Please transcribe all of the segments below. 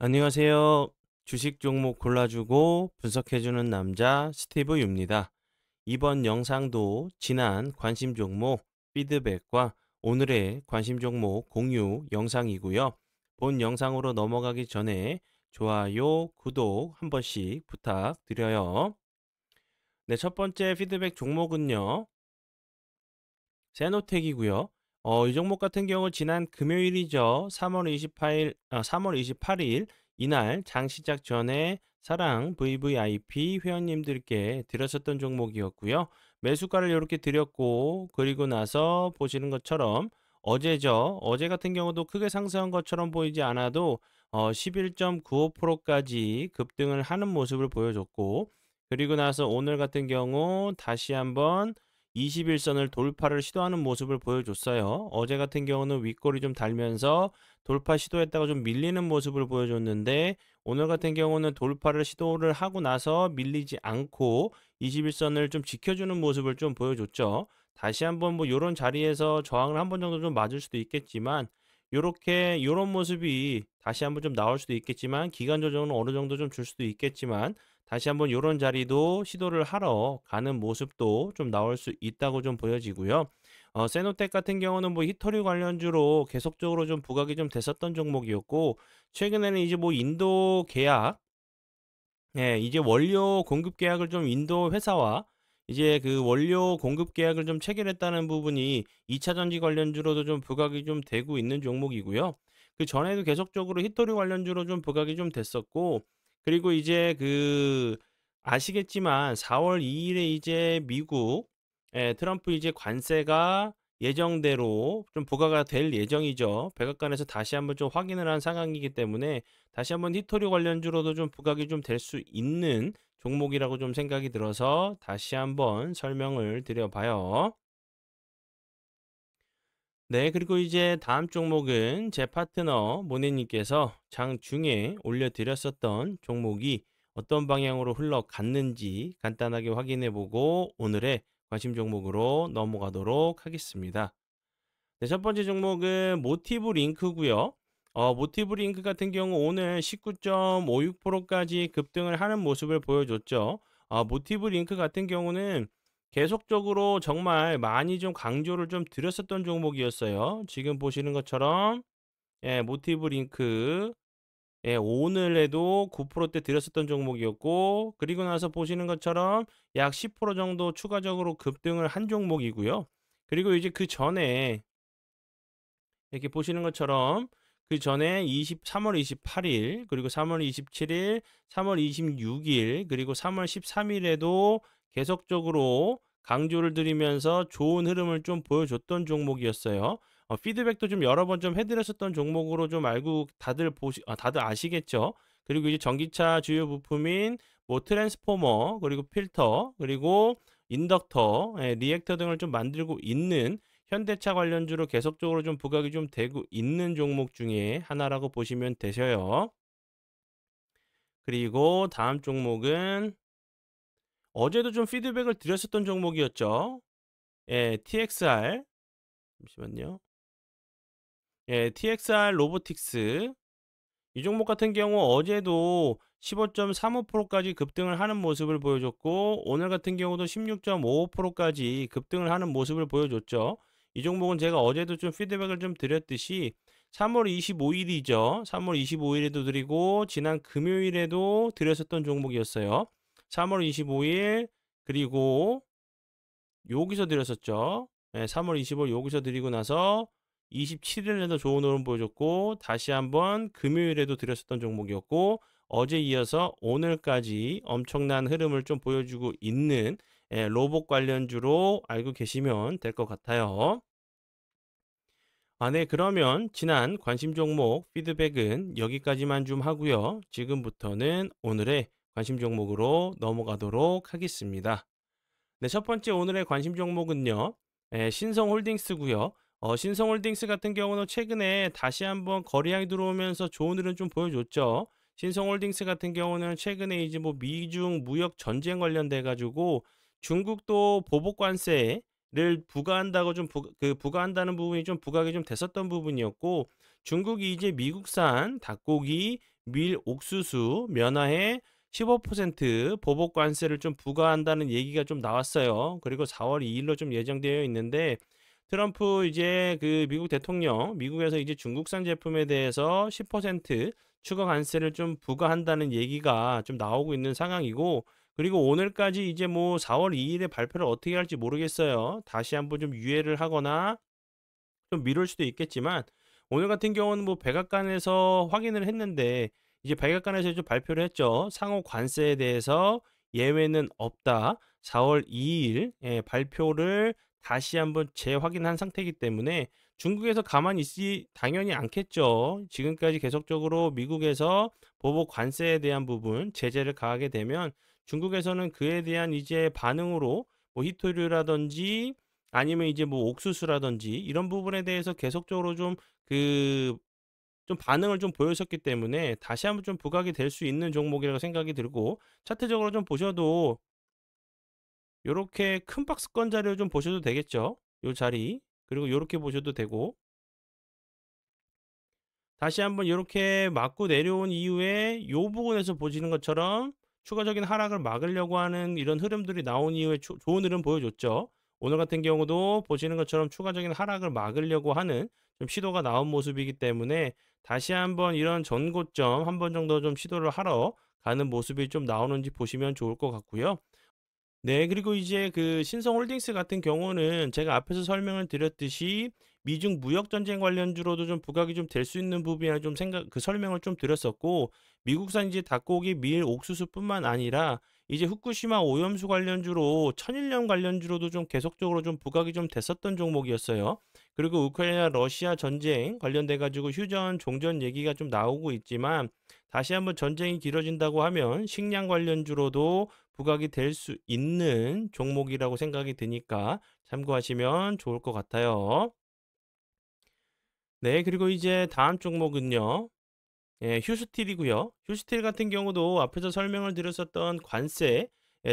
안녕하세요. 주식 종목 골라주고 분석해주는 남자 스티브 유입니다. 이번 영상도 지난 관심 종목 피드백과 오늘의 관심 종목 공유 영상이고요. 본 영상으로 넘어가기 전에 좋아요, 구독 한 번씩 부탁드려요. 네, 첫 번째 피드백 종목은요. 세노텍이고요. 이 종목 같은 경우 지난 금요일이죠. 3월 28일 이날 장 시작 전에 사랑 VVIP 회원님들께 드렸었던 종목이었고요. 매수가를 이렇게 드렸고 그리고 나서 보시는 것처럼 어제죠. 어제 같은 경우도 크게 상승한 것처럼 보이지 않아도 11.95%까지 급등을 하는 모습을 보여줬고 그리고 나서 오늘 같은 경우 다시 한번 21선을 돌파를 시도하는 모습을 보여줬어요. 어제 같은 경우는 윗골이 좀 달면서 돌파 시도했다가 좀 밀리는 모습을 보여줬는데 오늘 같은 경우는 돌파를 시도를 하고 나서 밀리지 않고 21선을 좀 지켜주는 모습을 좀 보여줬죠. 다시 한번 뭐 요런 자리에서 저항을 한 번 정도 좀 맞을 수도 있겠지만 요렇게 요런 모습이 다시 한번 좀 나올 수도 있겠지만 기간 조정은 어느 정도 좀 줄 수도 있겠지만 다시 한번 요런 자리도 시도를 하러 가는 모습도 좀 나올 수 있다고 좀 보여지고요. 세노텍 같은 경우는 뭐 히토리 관련주로 계속적으로 좀 부각이 좀 됐었던 종목이었고 최근에는 이제 뭐 인도 계약 이제 원료 공급 계약을 좀 인도 회사와 이제 그 원료 공급 계약을 좀 체결했다는 부분이 2차 전지 관련주로도 좀 부각이 좀 되고 있는 종목이고요. 그 전에도 계속적으로 히토리 관련주로 좀 부각이 좀 됐었고 그리고 이제 그 아시겠지만 4월 2일에 이제 미국 트럼프 이제 관세가 예정대로 좀 부과가 될 예정이죠. 백악관에서 다시 한번 좀 확인을 한 상황이기 때문에 다시 한번 히토리 관련주로도 좀 부각이 좀 될 수 있는 종목이라고 좀 생각이 들어서 다시 한번 설명을 드려봐요. 네, 그리고 이제 다음 종목은 제 파트너 모네님께서 장중에 올려드렸었던 종목이 어떤 방향으로 흘러갔는지 간단하게 확인해보고 오늘의 관심 종목으로 넘어가도록 하겠습니다. 네, 첫 번째 종목은 모티브 링크고요. 모티브 링크 같은 경우 오늘 19.56%까지 급등을 하는 모습을 보여줬죠. 모티브 링크 같은 경우는 계속적으로 정말 많이 좀 강조를 좀 드렸었던 종목이었어요. 지금 보시는 것처럼 모티브 링크 오늘에도 9%대 드렸었던 종목이었고 그리고 나서 보시는 것처럼 약 10% 정도 추가적으로 급등을 한 종목이고요. 그리고 이제 그 전에 이렇게 보시는 것처럼 그 전에 3월 28일 그리고 3월 27일 3월 26일 그리고 3월 13일에도 계속적으로 강조를 드리면서 좋은 흐름을 좀 보여줬던 종목이었어요. 피드백도 좀 여러 번 좀 해드렸었던 종목으로 좀 알고 다들 아시겠죠. 그리고 이제 전기차 주요 부품인 뭐 트랜스포머 그리고 필터 그리고 인덕터, 리액터 등을 좀 만들고 있는 현대차 관련주로 계속적으로 좀 부각이 좀 되고 있는 종목 중에 하나라고 보시면 되셔요. 그리고 다음 종목은 어제도 좀 피드백을 드렸었던 종목이었죠. TXR. 잠시만요. TXR 로보틱스. 이 종목 같은 경우 어제도 15.35%까지 급등을 하는 모습을 보여줬고 오늘 같은 경우도 16.55%까지 급등을 하는 모습을 보여줬죠. 이 종목은 제가 어제도 좀 피드백을 좀 드렸듯이 3월 25일이죠. 3월 25일에도 드리고 지난 금요일에도 드렸었던 종목이었어요. 3월 25일 그리고 여기서 드렸었죠. 3월 25일 여기서 드리고 나서 27일에도 좋은 흐름 보여줬고 다시 한번 금요일에도 드렸었던 종목이었고 어제 이어서 오늘까지 엄청난 흐름을 좀 보여주고 있는 로봇 관련주로 알고 계시면 될 것 같아요. 네, 그러면 지난 관심 종목 피드백은 여기까지만 좀 하고요. 지금부터는 오늘의 관심 종목으로 넘어가도록 하겠습니다. 네, 첫 번째 오늘의 관심 종목은요. 신성홀딩스고요. 신성홀딩스 같은 경우는 최근에 다시 한번 거래량이 들어오면서 좋은 흐름 좀 보여줬죠. 신성홀딩스 같은 경우는 최근에 이제 뭐 미중 무역 전쟁 관련돼 가지고 중국도 보복 관세를 부과한다고 좀 부과한다는 부분이 좀 부각이 좀 됐었던 부분이었고 중국이 이제 미국산 닭고기 밀 옥수수 면화에 15% 보복 관세를 좀 부과한다는 얘기가 좀 나왔어요. 그리고 4월 2일로 좀 예정되어 있는데 트럼프 이제 그 미국 대통령, 미국에서 이제 중국산 제품에 대해서 10% 추가 관세를 좀 부과한다는 얘기가 좀 나오고 있는 상황이고, 그리고 오늘까지 이제 뭐 4월 2일에 발표를 어떻게 할지 모르겠어요. 다시 한번 좀 유예를 하거나 좀 미룰 수도 있겠지만, 오늘 같은 경우는 뭐 백악관에서 확인을 했는데 이제 백악관에서 좀 발표를 했죠. 상호 관세에 대해서 예외는 없다. 4월 2일 발표를 다시 한번 재확인한 상태이기 때문에 중국에서 가만히 있지 당연히 않겠죠. 지금까지 계속적으로 미국에서 보복 관세에 대한 부분 제재를 가하게 되면 중국에서는 그에 대한 이제 반응으로 뭐 히토류라든지 아니면 이제 뭐 옥수수라든지 이런 부분에 대해서 계속적으로 좀 그 좀 반응을 좀 보였었기 때문에 다시 한번 좀 부각이 될 수 있는 종목이라고 생각이 들고, 차트적으로 좀 보셔도 요렇게 큰 박스권 자리를 좀 보셔도 되겠죠. 요 자리. 그리고 요렇게 보셔도 되고, 다시 한번 요렇게 맞고 내려온 이후에 요 부분에서 보시는 것처럼 추가적인 하락을 막으려고 하는 이런 흐름들이 나온 이후에 좋은 흐름 보여줬죠. 오늘 같은 경우도 보시는 것처럼 추가적인 하락을 막으려고 하는 좀 시도가 나온 모습이기 때문에 다시 한번 이런 전고점 한 번 정도 좀 시도를 하러 가는 모습이 좀 나오는지 보시면 좋을 것 같고요. 네. 그리고 이제 그 신성홀딩스 같은 경우는 제가 앞에서 설명을 드렸듯이 미중 무역 전쟁 관련주로도 좀 부각이 좀 될 수 있는 부분이라 좀 설명을 좀 드렸었고, 미국산 이제 닭고기, 밀, 옥수수뿐만 아니라 이제 후쿠시마 오염수 관련주로 천일염 관련주로도 좀 계속적으로 좀 부각이 좀 됐었던 종목이었어요. 그리고 우크라이나 러시아 전쟁 관련돼 가지고 휴전, 종전 얘기가 좀 나오고 있지만, 다시 한번 전쟁이 길어진다고 하면 식량 관련주로도 부각이 될 수 있는 종목이라고 생각이 드니까 참고하시면 좋을 것 같아요. 네, 그리고 이제 다음 종목은요. 휴스틸이고요. 휴스틸 같은 경우도 앞에서 설명을 드렸었던 관세,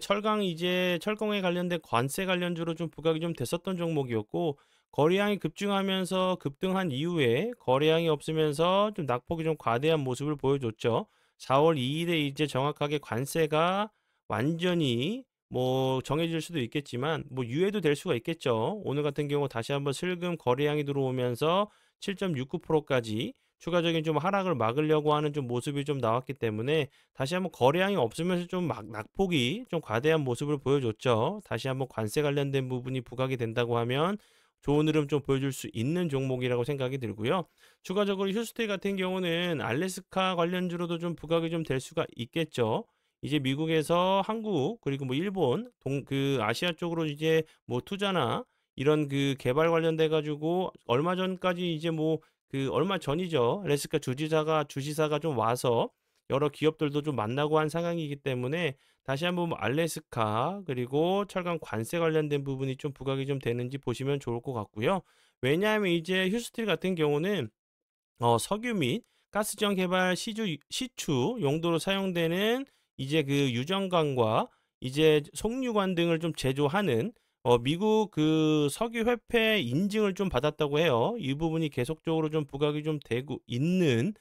철강 이제 철강에 관련된 관세 관련주로 좀 부각이 좀 됐었던 종목이었고, 거래량이 급증하면서 급등한 이후에 거래량이 없으면서 좀 낙폭이 좀 과대한 모습을 보여줬죠. 4월 2일에 이제 정확하게 관세가 완전히 뭐 정해질 수도 있겠지만 뭐 유예도 될 수가 있겠죠. 오늘 같은 경우 다시 한번 슬금 거래량이 들어오면서 7.69%까지 추가적인 좀 하락을 막으려고 하는 좀 모습이 좀 나왔기 때문에 다시 한번 거래량이 없으면서 좀 막 낙폭이 좀 과대한 모습을 보여줬죠. 다시 한번 관세 관련된 부분이 부각이 된다고 하면 좋은 흐름 좀 보여줄 수 있는 종목이라고 생각이 들고요. 추가적으로 휴스테이 같은 경우는 알래스카 관련주로도 좀 부각이 좀 될 수가 있겠죠. 이제 미국에서 한국 그리고 뭐 일본 그 아시아 쪽으로 이제 뭐 투자나 이런 그 개발 관련돼 가지고 얼마 전까지 이제 뭐 그 얼마 전이죠. 알래스카 주지사가 좀 와서 여러 기업들도 좀 만나고 한 상황이기 때문에 다시 한번 뭐 알래스카 그리고 철강 관세 관련된 부분이 좀 부각이 좀 되는지 보시면 좋을 것 같고요. 왜냐하면 이제 휴스틸 같은 경우는 석유 및 가스정 개발 시추 용도로 사용되는 이제 그 유정관과 이제 송유관 등을 좀 제조하는 미국 그 석유협회 인증을 좀 받았다고 해요. 이 부분이 계속적으로 좀 부각이 좀 되고 있는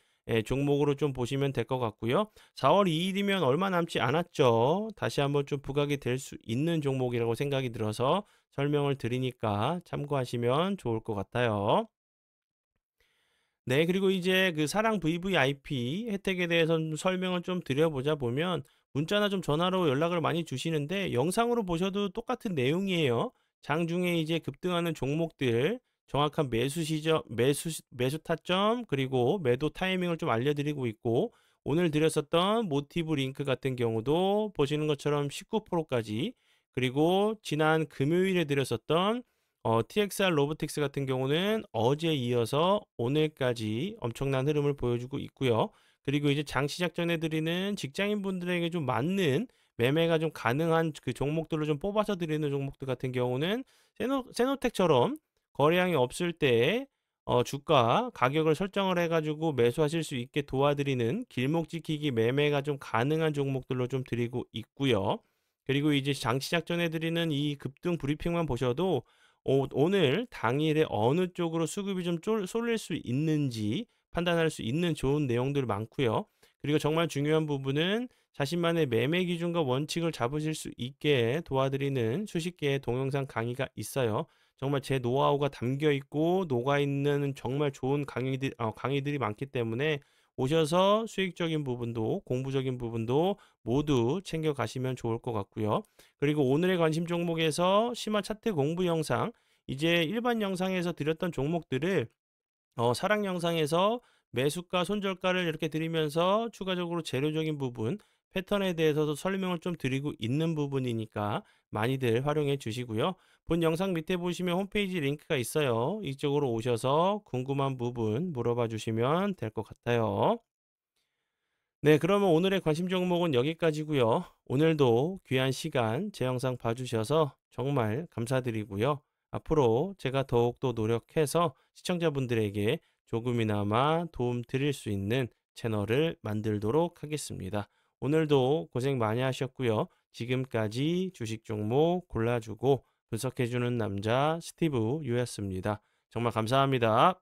종목으로 좀 보시면 될 것 같고요. 4월 2일이면 얼마 남지 않았죠. 다시 한번 좀 부각이 될 수 있는 종목이라고 생각이 들어서 설명을 드리니까 참고하시면 좋을 것 같아요. 네, 그리고 이제 그 사랑 VVIP 혜택에 대해서 좀 설명을 좀 드려보자 보면 문자나 좀 전화로 연락을 많이 주시는데 영상으로 보셔도 똑같은 내용이에요. 장중에 이제 급등하는 종목들 정확한 매수 시점, 매수 타점 그리고 매도 타이밍을 좀 알려드리고 있고, 오늘 드렸었던 모티브 링크 같은 경우도 보시는 것처럼 19%까지, 그리고 지난 금요일에 드렸었던 TXR 로보틱스 같은 경우는 어제 이어서 오늘까지 엄청난 흐름을 보여주고 있고요. 그리고 이제 장 시작 전에 드리는 직장인분들에게 좀 맞는 매매가 좀 가능한 그 종목들로 좀 뽑아서 드리는 종목들 같은 경우는 세노텍처럼 거래량이 없을 때 주가 가격을 설정을 해가지고 매수하실 수 있게 도와드리는 길목 지키기 매매가 좀 가능한 종목들로 좀 드리고 있고요. 그리고 이제 장 시작 전에 드리는 이 급등 브리핑만 보셔도 오늘 당일에 어느 쪽으로 수급이 좀 쏠릴 수 있는지 판단할 수 있는 좋은 내용들 많고요. 그리고 정말 중요한 부분은 자신만의 매매 기준과 원칙을 잡으실 수 있게 도와드리는 수십 개의 동영상 강의가 있어요. 정말 제 노하우가 담겨 있고 녹아 있는 정말 좋은 강의들이 많기 때문에 오셔서 수익적인 부분도 공부적인 부분도 모두 챙겨 가시면 좋을 것 같고요. 그리고 오늘의 관심 종목에서 심화 차트 공부 영상, 이제 일반 영상에서 드렸던 종목들을 사랑 영상에서 매수가, 손절가를 이렇게 드리면서 추가적으로 재료적인 부분, 패턴에 대해서도 설명을 좀 드리고 있는 부분이니까 많이들 활용해 주시고요. 본 영상 밑에 보시면 홈페이지 링크가 있어요. 이쪽으로 오셔서 궁금한 부분 물어봐 주시면 될 것 같아요. 네, 그러면 오늘의 관심 종목은 여기까지고요. 오늘도 귀한 시간 제 영상 봐주셔서 정말 감사드리고요. 앞으로 제가 더욱더 노력해서 시청자분들에게 조금이나마 도움 드릴 수 있는 채널을 만들도록 하겠습니다. 오늘도 고생 많이 하셨고요. 지금까지 주식 종목 골라주고 분석해주는 남자 스티브 유였습니다. 정말 감사합니다.